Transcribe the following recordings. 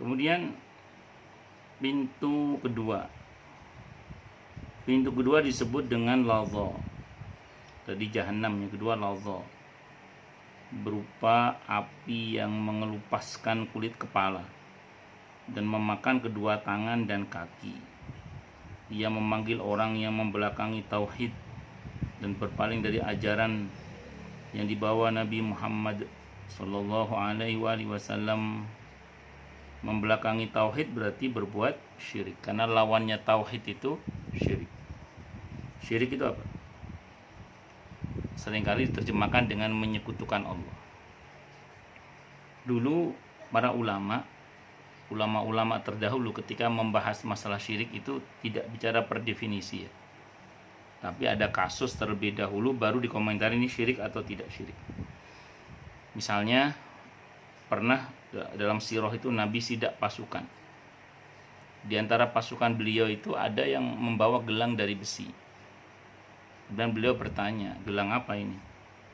Kemudian pintu kedua. Pintu kedua disebut dengan ladha. Tadi jahanam, yang kedua ladha. Berupa api yang mengelupaskan kulit kepala dan memakan kedua tangan dan kaki. Ia memanggil orang yang membelakangi tauhid dan berpaling dari ajaran yang dibawa Nabi Muhammad sallallahu alaihi wasallam. Membelakangi tauhid berarti berbuat syirik, karena lawannya tauhid itu syirik. Syirik itu apa? Seringkali diterjemahkan dengan menyekutukan Allah. Dulu para ulama terdahulu ketika membahas masalah syirik itu tidak bicara per definisi ya. Tapi ada kasus terlebih dahulu baru dikomentari ini syirik atau tidak syirik. Misalnya pernah dalam sirah itu Nabi sidak pasukan. Di antara pasukan beliau itu ada yang membawa gelang dari besi. Dan beliau bertanya, gelang apa ini?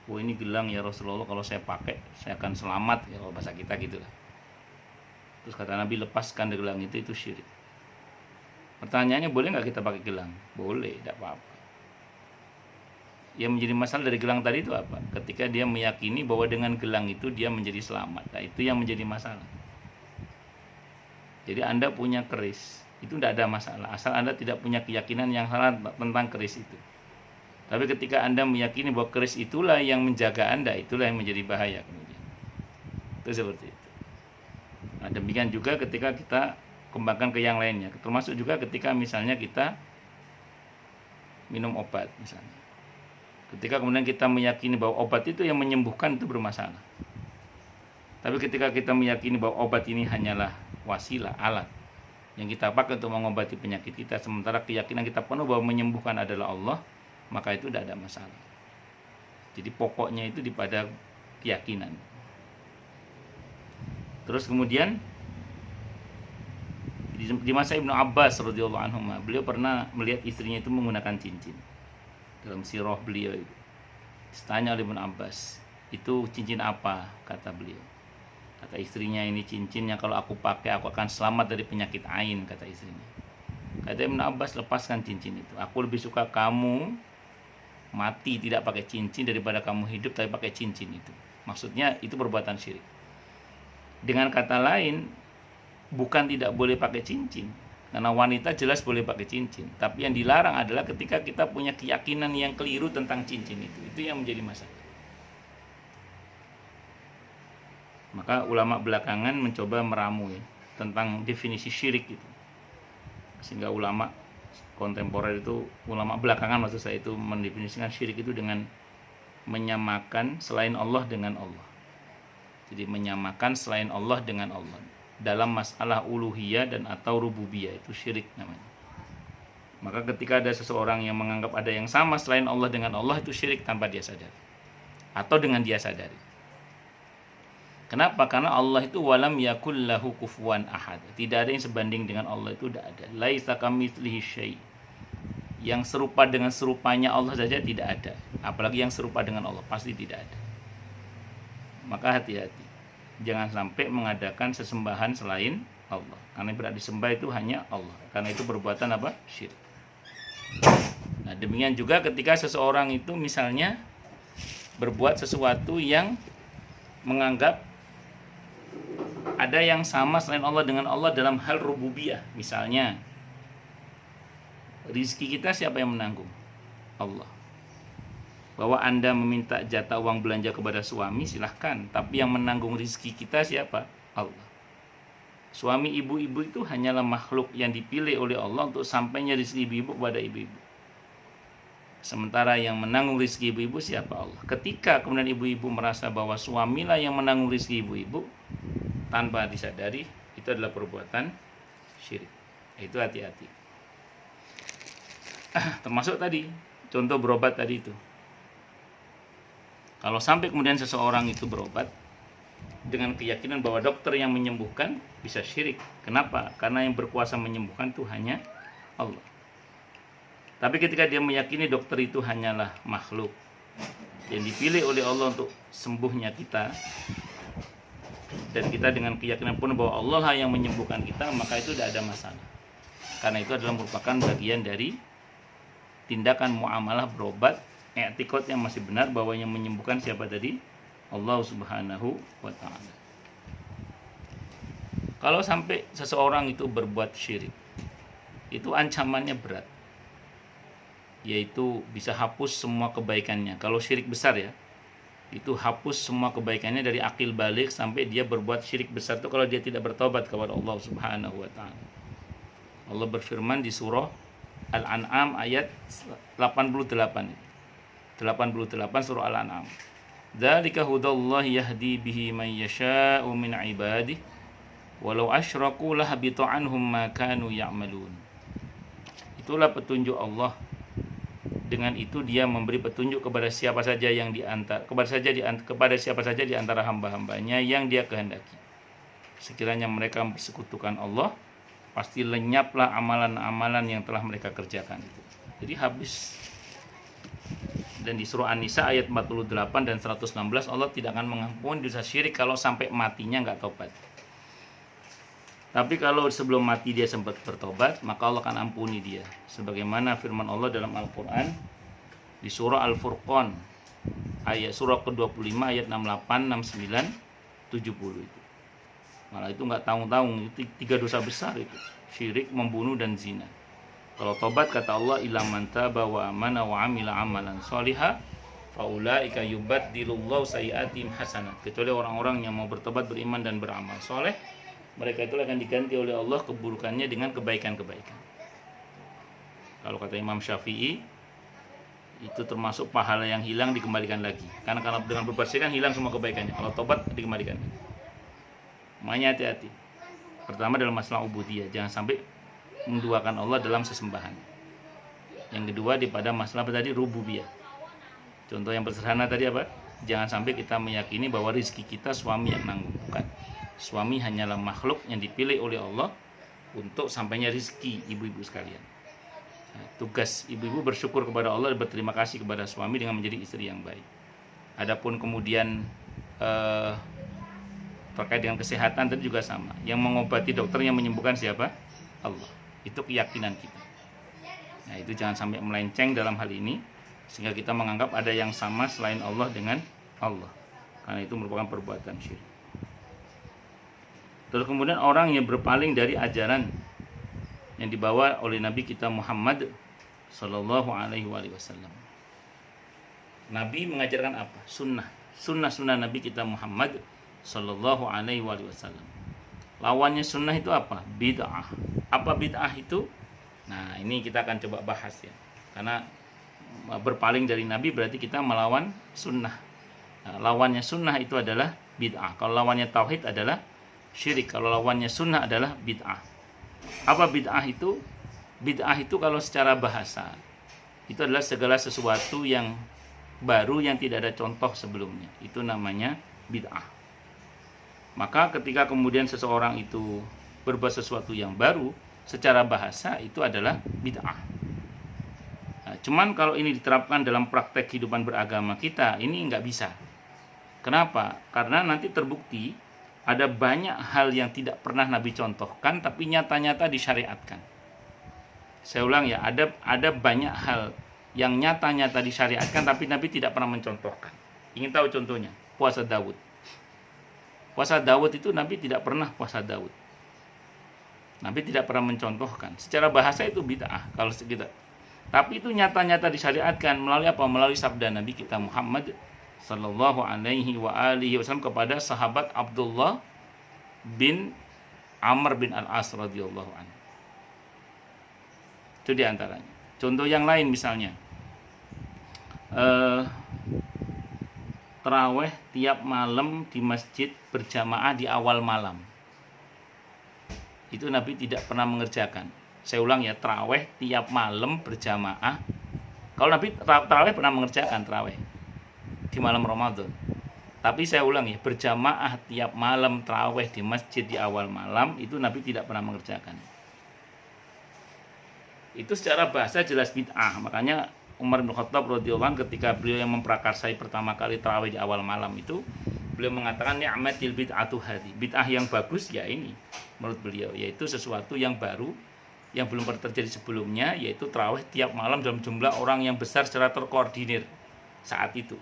Oh, ini gelang ya Rasulullah, kalau saya pakai saya akan selamat ya, kalau bahasa kita gitu lah. Terus kata Nabi, lepaskan gelang itu syirik. Pertanyaannya, boleh nggak kita pakai gelang? Boleh, tidak apa-apa. Yang menjadi masalah dari gelang tadi itu apa? Ketika dia meyakini bahwa dengan gelang itu dia menjadi selamat. Nah, itu yang menjadi masalah. Jadi Anda punya keris, itu tidak ada masalah, asal Anda tidak punya keyakinan yang salah tentang keris itu. Tapi ketika Anda meyakini bahwa keris itulah yang menjaga Anda, itulah yang menjadi bahaya kemudian. Itu seperti itu. Nah, demikian juga ketika kita kembangkan ke yang lainnya, termasuk juga ketika misalnya kita minum obat misalnya. Ketika kemudian kita meyakini bahwa obat itu yang menyembuhkan, itu bermasalah. Tapi ketika kita meyakini bahwa obat ini hanyalah wasilah, alat yang kita pakai untuk mengobati penyakit kita, sementara keyakinan kita penuh bahwa menyembuhkan adalah Allah, maka itu tidak ada masalah. Jadi pokoknya itu pada keyakinan. Terus kemudian di masa Ibnu Abbas radhiyallahu anhu, beliau pernah melihat istrinya itu menggunakan cincin. Dalam sirah beliau itu ditanya oleh Ibnu Abbas, itu cincin apa? Kata beliau, kata istrinya, ini cincinnya kalau aku pakai aku akan selamat dari penyakit ain, kata istrinya. Kata Ibnu Abbas, lepaskan cincin itu, aku lebih suka kamu mati tidak pakai cincin daripada kamu hidup tapi pakai cincin itu. Maksudnya itu perbuatan syirik. Dengan kata lain, bukan tidak boleh pakai cincin, karena wanita jelas boleh pakai cincin, tapi yang dilarang adalah ketika kita punya keyakinan yang keliru tentang cincin itu yang menjadi masalah. Maka ulama belakangan mencoba meramu ya, tentang definisi syirik itu, sehingga ulama kontemporer itu, ulama belakangan maksud saya itu, mendefinisikan syirik itu dengan menyamakan selain Allah dengan Allah. Jadi menyamakan selain Allah dengan Allah dalam masalah uluhiyah dan atau rububiyah, itu syirik namanya. Maka ketika ada seseorang yang menganggap ada yang sama selain Allah dengan Allah, itu syirik tanpa dia sadari atau dengan dia sadari. Kenapa? Karena Allah itu walam yakul lahu kufuwan ahad. Tidak ada yang sebanding dengan Allah, itu tidak ada. Laisa kamitslihi syai'. Yang serupa dengan serupanya Allah saja tidak ada. Apalagi yang serupa dengan Allah, pasti tidak ada. Maka hati-hati, jangan sampai mengadakan sesembahan selain Allah, karena yang berarti disembah itu hanya Allah. Karena itu perbuatan apa? Syirik. Nah, demikian juga ketika seseorang itu misalnya berbuat sesuatu yang menganggap ada yang sama selain Allah dengan Allah dalam hal rububiyah. Misalnya, rizki kita siapa yang menanggung? Allah. Bahwa Anda meminta jatah uang belanja kepada suami, silahkan, tapi yang menanggung rizki kita siapa? Allah. Suami ibu-ibu itu hanyalah makhluk yang dipilih oleh Allah untuk sampainya rizki ibu-ibu kepada ibu-ibu. Sementara yang menanggung rizki ibu-ibu siapa? Allah. Ketika kemudian ibu-ibu merasa bahwa suamilah yang menanggung rizki ibu-ibu, tanpa disadari, itu adalah perbuatan syirik. Itu hati-hati. Termasuk tadi, contoh berobat tadi itu. Kalau sampai kemudian seseorang itu berobat dengan keyakinan bahwa dokter yang menyembuhkan, bisa syirik. Kenapa? Karena yang berkuasa menyembuhkan itu hanya Allah. Tapi ketika dia meyakini dokter itu hanyalah makhluk yang dipilih oleh Allah untuk sembuhnya kita, dan kita dengan keyakinan pun bahwa Allah lah yang menyembuhkan kita, maka itu tidak ada masalah. Karena itu adalah merupakan bagian dari tindakan muamalah berobat, i'tiqad yang masih benar bahwa yang menyembuhkan siapa tadi? Allah Subhanahu wa taala. Kalau sampai seseorang itu berbuat syirik, itu ancamannya berat, yaitu bisa hapus semua kebaikannya. Kalau syirik besar ya, itu hapus semua kebaikannya dari akil balik sampai dia berbuat syirik besar itu kalau dia tidak bertobat kepada Allah Subhanahu wa taala. Allah berfirman di surah Al-An'am ayat 88 surah Al-An'am. Dzalika hudallahi yahdi bihi man yasha'u min ibadihi walau asyraku lahabita anhum ma kanu ya'malun. Itulah petunjuk Allah. Dengan itu dia memberi petunjuk kepada siapa saja yang kepada siapa saja di antara hamba-hambanya yang dia kehendaki. Sekiranya mereka mempersekutukan Allah, pasti lenyaplah amalan-amalan yang telah mereka kerjakan itu. Jadi habis. Dan di surah An-Nisa ayat 48 dan 116 Allah tidak akan mengampuni dosa syirik kalau sampai matinya nggak tobat. Tapi kalau sebelum mati dia sempat bertobat, maka Allah akan ampuni dia. Sebagaimana firman Allah dalam Al-Quran di surah Al-Furqan ayat surah ke-25 ayat 68, 69, 70 itu. Malah itu nggak tanggung-tanggung, itu 3 dosa besar itu. Syirik, membunuh dan zina. Kalau tobat kata Allah illa man taba wa amana wa amila amalan sholiha faulaika yubaddilullahu sayiatihim hasanat. Kecuali orang-orang yang mau bertobat, beriman dan beramal soleh, mereka itu akan diganti oleh Allah keburukannya dengan kebaikan-kebaikan. Kalau kata Imam Syafi'i, itu termasuk pahala yang hilang dikembalikan lagi. Karena kalau dengan berbersihkan hilang semua kebaikannya. Kalau tobat dikembalikan. Makanya hati-hati. Pertama dalam masalah ubudiyah, jangan sampai menduakan Allah dalam sesembahan. Yang kedua pada masalah tadi rububiyah. Contoh yang sederhana tadi apa? Jangan sampai kita meyakini bahwa rizki kita suami yang nanggung. Bukan. Suami hanyalah makhluk yang dipilih oleh Allah untuk sampainya rizki ibu-ibu sekalian. Nah, tugas ibu-ibu bersyukur kepada Allah dan berterima kasih kepada suami dengan menjadi istri yang baik. Adapun kemudian terkait dengan kesehatan tadi juga sama. Yang mengobati dokter yang menyembuhkan siapa? Allah. Itu keyakinan kita. Nah, itu jangan sampai melenceng dalam hal ini sehingga kita menganggap ada yang sama selain Allah dengan Allah. Karena itu merupakan perbuatan syirik. Terus kemudian orang yang berpaling dari ajaran yang dibawa oleh Nabi kita Muhammad Sallallahu Alaihi Wasallam. Nabi mengajarkan apa? Sunnah Nabi kita Muhammad Sallallahu Alaihi Wasallam. Lawannya sunnah itu apa? Bid'ah. Apa bid'ah itu? Nah, ini kita akan coba bahas ya. Karena berpaling dari Nabi berarti kita melawan sunnah. Nah, lawannya sunnah itu adalah bid'ah. Kalau lawannya tauhid adalah syirik. Kalau lawannya sunnah adalah bid'ah. Apa bid'ah itu? Bid'ah itu kalau secara bahasa itu adalah segala sesuatu yang baru yang tidak ada contoh sebelumnya. Itu namanya bid'ah. Maka ketika kemudian seseorang itu berbuat sesuatu yang baru, secara bahasa itu adalah bid'ah. Nah, cuman kalau ini diterapkan dalam praktek kehidupan beragama kita, ini nggak bisa. Kenapa? Karena nanti terbukti ada banyak hal yang tidak pernah Nabi contohkan, tapi nyata-nyata disyariatkan. Saya ulang ya, ada banyak hal yang nyata-nyata disyariatkan, tapi Nabi tidak pernah mencontohkan. Ingin tahu contohnya? Puasa Daud. Puasa Daud itu Nabi tidak pernah puasa Daud. Nabi tidak pernah mencontohkan. Secara bahasa itu bid'ah kalau kita. Tapi itu nyata-nyata disyariatkan melalui apa? Melalui sabda Nabi kita Muhammad Sallallahu Alaihi Wasallam kepada sahabat Abdullah bin Amr bin Al-As radhiyallahu anhu. Itu diantaranya. Contoh yang lain misalnya, taraweh tiap malam di masjid berjamaah di awal malam. Itu Nabi tidak pernah mengerjakan. Saya ulang ya, taraweh tiap malam berjamaah. Kalau Nabi taraweh pernah mengerjakan taraweh di malam Ramadan. Tapi saya ulang ya, berjamaah tiap malam taraweh di masjid di awal malam itu Nabi tidak pernah mengerjakan. Itu secara bahasa jelas bid'ah. Makanya Umar bin Khattab radhiyallahu anhu ketika beliau yang memprakarsai pertama kali tarawih di awal malam itu, Beliau mengatakan ni'matil bid'atu hadhi. Bid'ah yang bagus ya ini menurut beliau, yaitu sesuatu yang baru yang belum pernah terjadi sebelumnya, yaitu tarawih tiap malam dalam jumlah orang yang besar secara terkoordinir saat itu.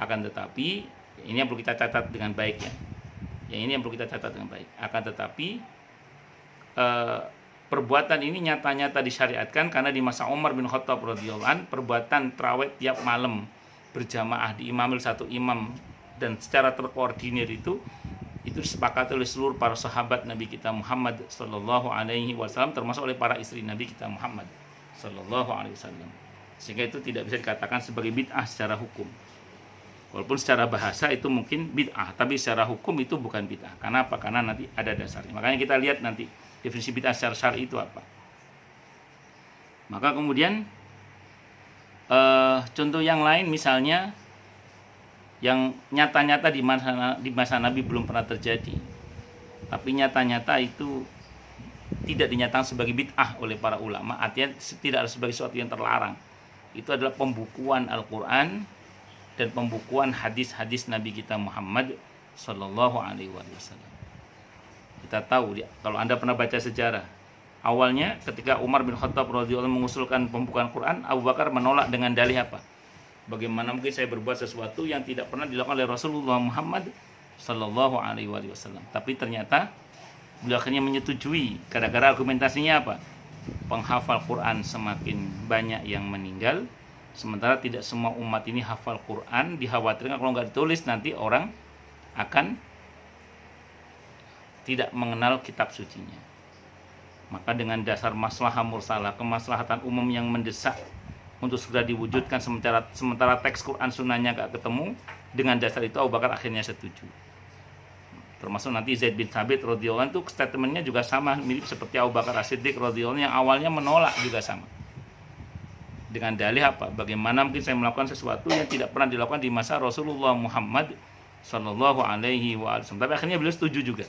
Akan tetapi ini yang perlu kita catat dengan baik ya. Yang ini yang perlu kita catat dengan baik. Akan tetapi perbuatan ini nyata-nyata disyariatkan karena di masa Umar bin Khattab radhiyallahu an, perbuatan tarawih tiap malam berjamaah diimamil satu imam dan secara terkoordinir itu disepakati oleh seluruh para sahabat Nabi kita Muhammad sallallahu alaihi wasallam, termasuk oleh para istri Nabi kita Muhammad sallallahu alaihi wasallam. Sehingga itu tidak bisa dikatakan sebagai bid'ah secara hukum. Walaupun secara bahasa itu mungkin bid'ah, tapi secara hukum itu bukan bid'ah. Karena apa? Karena nanti ada dasarnya. Makanya kita lihat nanti definisi bid'ah secara syar'i itu apa. Maka kemudian contoh yang lain misalnya yang nyata-nyata di masa Nabi belum pernah terjadi, tapi nyata-nyata itu tidak dinyatakan sebagai bid'ah oleh para ulama, artinya tidak sebagai sesuatu yang terlarang. Itu adalah pembukuan Al-Quran dan pembukuan hadis-hadis Nabi kita Muhammad Sallallahu Alaihi Wasallam. Kita tahu, kalau Anda pernah baca sejarah, awalnya ketika Umar bin Khattab radhiyallahu anhu mengusulkan pembukaan Quran, Abu Bakar menolak dengan dalih apa? Bagaimana mungkin saya berbuat sesuatu yang tidak pernah dilakukan oleh Rasulullah Muhammad Sallallahu Alaihi Wasallam. Tapi ternyata beliau akhirnya menyetujui. Gara-gara argumentasinya apa? Penghafal Quran semakin banyak yang meninggal, sementara tidak semua umat ini hafal Quran. Dikhawatirkan kalau nggak ditulis nanti orang akan tidak mengenal kitab sucinya. Maka dengan dasar maslahah mursalah, kemaslahatan umum yang mendesak untuk segera diwujudkan, sementara teks Quran sunnahnya gak ketemu, dengan dasar itu Abu Bakar akhirnya setuju. Termasuk nanti Zaid bin Thabit radhiyallahu anhu, statementnya juga sama, mirip seperti Abu Bakar As-Siddiq radhiyallahu anhu yang awalnya menolak juga sama. Dengan dalih apa? Bagaimana mungkin saya melakukan sesuatu yang tidak pernah dilakukan di masa Rasulullah Muhammad Sallallahu Alaihi Wasallam. Tapi akhirnya beliau setuju juga.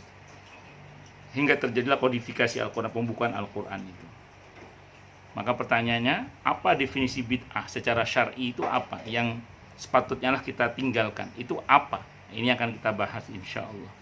Hingga terjadilah kodifikasi Al-Quran, pembukuan Al-Quran itu. Maka pertanyaannya, apa definisi bid'ah secara syar'i itu apa? Yang sepatutnya lah kita tinggalkan. Itu apa? Ini akan kita bahas insya Allah.